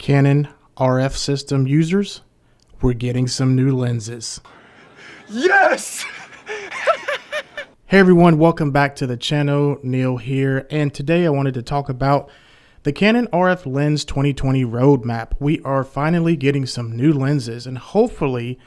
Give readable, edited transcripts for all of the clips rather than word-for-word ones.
Canon RF system users, we're getting some new lenses. Yes! Hey everyone, welcome back to the channel. Neil here, and today I wanted to talk about the Canon RF Lens 2020 roadmap. We are finally getting some new lenses, and hopefully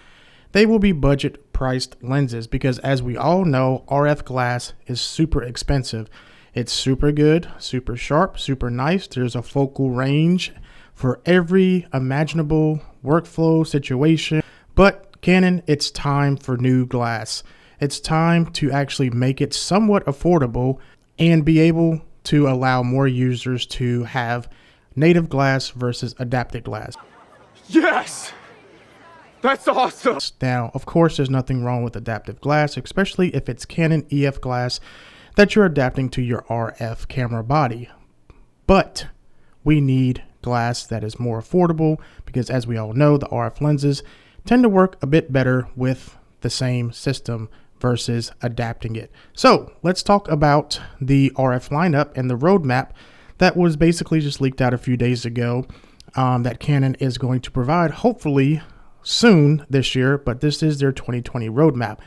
they will be budget priced lenses, because as we all know, RF glass is super expensive. It's super good, super sharp, super nice. There's a focal range for every imaginable workflow situation. But Canon, it's time for new glass. It's time to actually make it somewhat affordable and be able to allow more users to have native glass versus adapted glass. Yes! That's awesome! Now, of course, there's nothing wrong with adaptive glass, especially if it's Canon EF glass that you're adapting to your RF camera body. But we need glass that is more affordable, because as we all know, the RF lenses tend to work a bit better with the same system versus adapting it. So let's talk about the RF lineup and the roadmap that was basically just leaked out a few days ago, that Canon is going to provide hopefully soon this year, but this is their 2020 roadmap.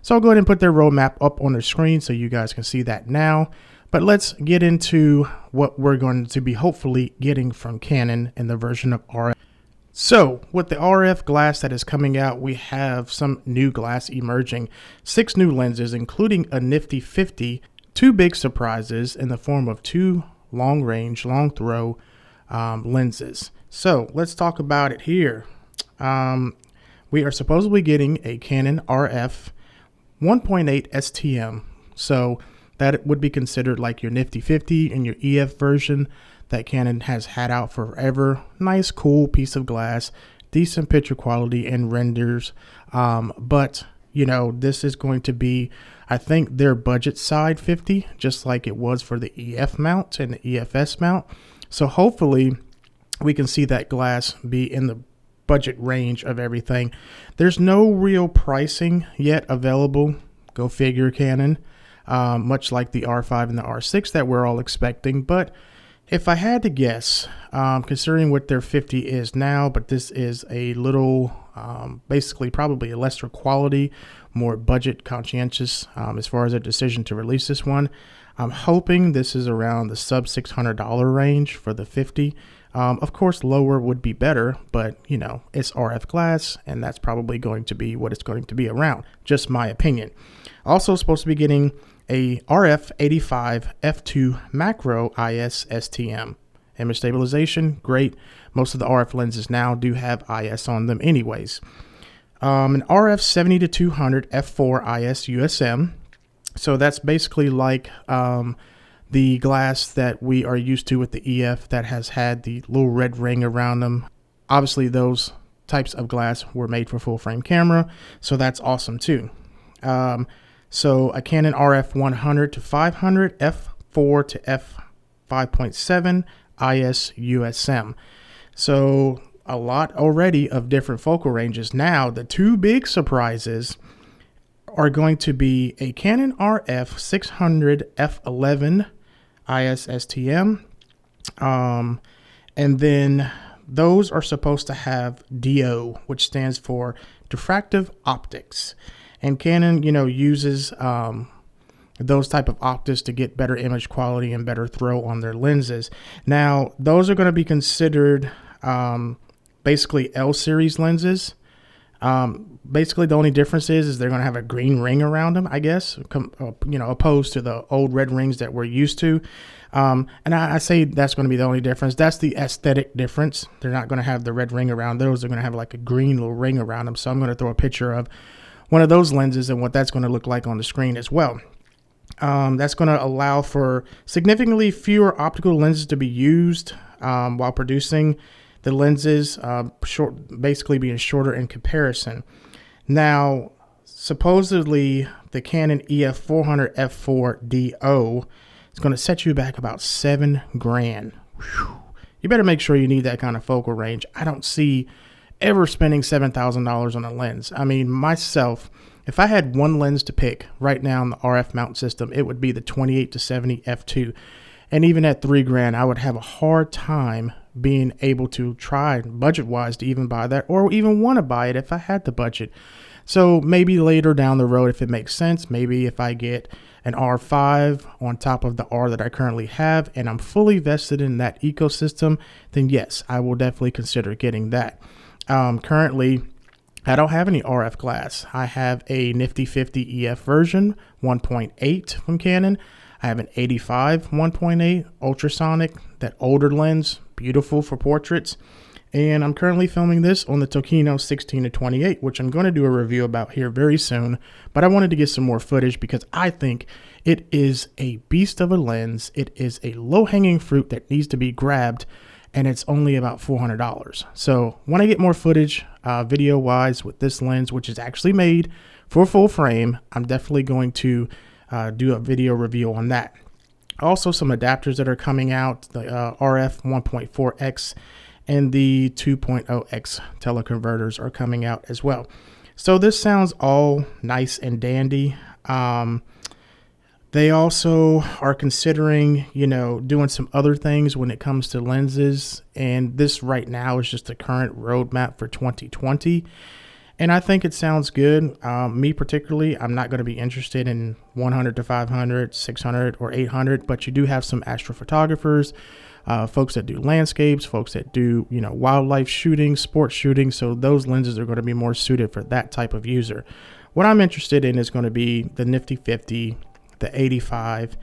So I'll go ahead and put their roadmap up on the screen so you guys can see that now. But let's get into what we're going to be hopefully getting from Canon in the version of RF. So with the RF glass that is coming out, we have some new glass emerging. 6 new lenses, including a nifty 50, 2 big surprises in the form of 2 long range, long throw lenses. So let's talk about it here. We are supposedly getting a Canon RF 1.8 STM. So that would be considered like your nifty 50 and your EF version that Canon has had out forever. Nice, cool piece of glass, decent picture quality and renders. But you know, this is going to be, I think, their budget side 50, just like it was for the EF mount and the EFS mount. So hopefully we can see that glass be in the budget range of everything. There's no real pricing yet available. Go figure, Canon. Much like the R5 and the R6 that we're all expecting. But if I had to guess, considering what their 50 is now, but this is a little, basically probably a lesser quality, more budget conscientious as far as their decision to release this one. I'm hoping this is around the sub $600 range for the 50. Of course, lower would be better, but you know, it's RF glass, and that's probably going to be what it's going to be around. Just my opinion. Also supposed to be getting a RF 85 f2 macro IS STM. Image stabilization, great. Most of the RF lenses now do have IS on them anyways. An RF 70 to 200 f4 IS USM. So that's basically like the glass that we are used to with the EF that has had the little red ring around them. Obviously, those types of glass were made for full frame camera, so that's awesome too. So a Canon RF 100 to 500 f4 to f5.7 IS USM. So a lot already of different focal ranges. Now the 2 big surprises are going to be a Canon RF 600 f11 IS STM, and then those are supposed to have DO, which stands for diffractive optics. And Canon, you know, uses those type of optics to get better image quality and better throw on their lenses. Now, those are going to be considered basically L series lenses. Basically, the only difference is they're going to have a green ring around them, I guess, you know, opposed to the old red rings that we're used to. And I say that's going to be the only difference. That's the aesthetic difference. They're not going to have the red ring around those. They're going to have like a green little ring around them. So I'm going to throw a picture of one of those lenses and what that's going to look like on the screen as well. That's going to allow for significantly fewer optical lenses to be used while producing the lenses, basically being shorter in comparison. Now, supposedly the Canon EF 400 f4 DO is going to set you back about $7 grand. Whew. You better make sure you need that kind of focal range. I don't see ever spending $7,000 on a lens. I mean, myself, if I had one lens to pick right now in the RF mount system, it would be the 28 to 70 f2. And even at $3 grand, I would have a hard time being able to try budget wise to even buy that, or even want to buy it if I had the budget. So maybe later down the road, if it makes sense, maybe if I get an R5 on top of the R that I currently have and I'm fully vested in that ecosystem, then yes, I will definitely consider getting that. Currently, I don't have any RF glass. I have a nifty 50 EF version 1.8 from Canon. I have an 85 1.8 ultrasonic, that older lens, beautiful for portraits. And I'm currently filming this on the Tokino 16-28, which I'm going to do a review about here very soon. But I wanted to get some more footage because I think it is a beast of a lens. It is a low-hanging fruit that needs to be grabbed, and it's only about $400. So when I get more footage, video-wise, with this lens, which is actually made for full frame, I'm definitely going to do a video review on that. Also, some adapters that are coming out, the RF 1.4X and the 2.0X teleconverters are coming out as well. So this sounds all nice and dandy. They also are considering, doing some other things when it comes to lenses. And this right now is just the current roadmap for 2020. And I think it sounds good. Me particularly, I'm not going to be interested in 100 to 500, 600, or 800, but you do have some astrophotographers, folks that do landscapes, folks that do, wildlife shooting, sports shooting. So those lenses are going to be more suited for that type of user. What I'm interested in is going to be the nifty 50, the 85,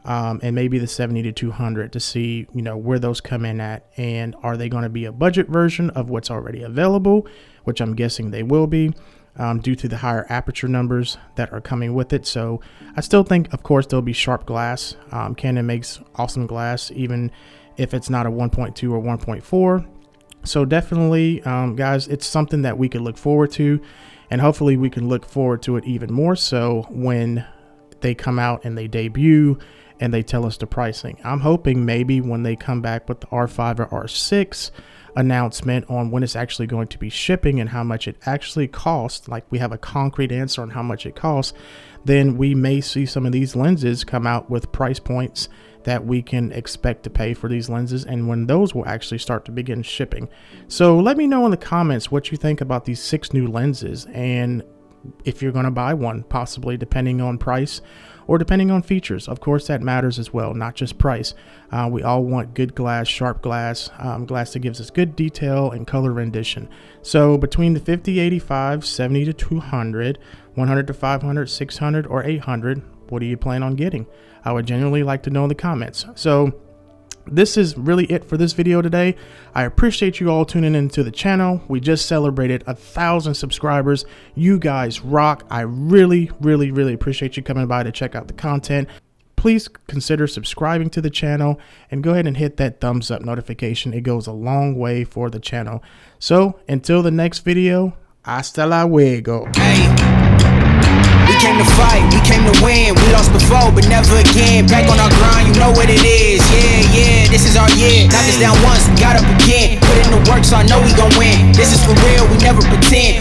and maybe the 70 to 200 to see, where those come in at. And are they going to be a budget version of what's already available, which I'm guessing they will be, due to the higher aperture numbers that are coming with it. So I still think, of course, there'll be sharp glass. Canon makes awesome glass, even if it's not a 1.2 or 1.4. So definitely, guys, it's something that we can look forward to, and hopefully we can look forward to it even more so when they come out and they debut and they tell us the pricing. I'm hoping maybe when they come back with the R5 or R6 announcement on when it's actually going to be shipping and how much it actually costs, like we have a concrete answer on how much it costs, then we may see some of these lenses come out with price points that we can expect to pay for these lenses, and when those will actually start to begin shipping. So let me know in the comments what you think about these 6 new lenses, and if you're going to buy one, possibly, depending on price or depending on features. Of course, that matters as well, not just price. We all want good glass, sharp glass, glass that gives us good detail and color rendition. So between the 50, 85, 70 to 200, 100 to 500, 600, or 800, what do you plan on getting? I would genuinely like to know in the comments. So this is really it for this video today. I appreciate you all tuning into the channel. We just celebrated 1,000 subscribers. You guys rock. I really, really, really appreciate you coming by to check out the content. Please consider subscribing to the channel and go ahead and hit that thumbs up notification. It goes a long way for the channel. So until the next video, hasta luego. We came to fight, we came to win. We lost before, but never again. Back on our grind, you know what it is. Yeah, this is our year. Knocked us down once, we got up again. Put in the work, so I know we gon' win. This is for real, we never pretend.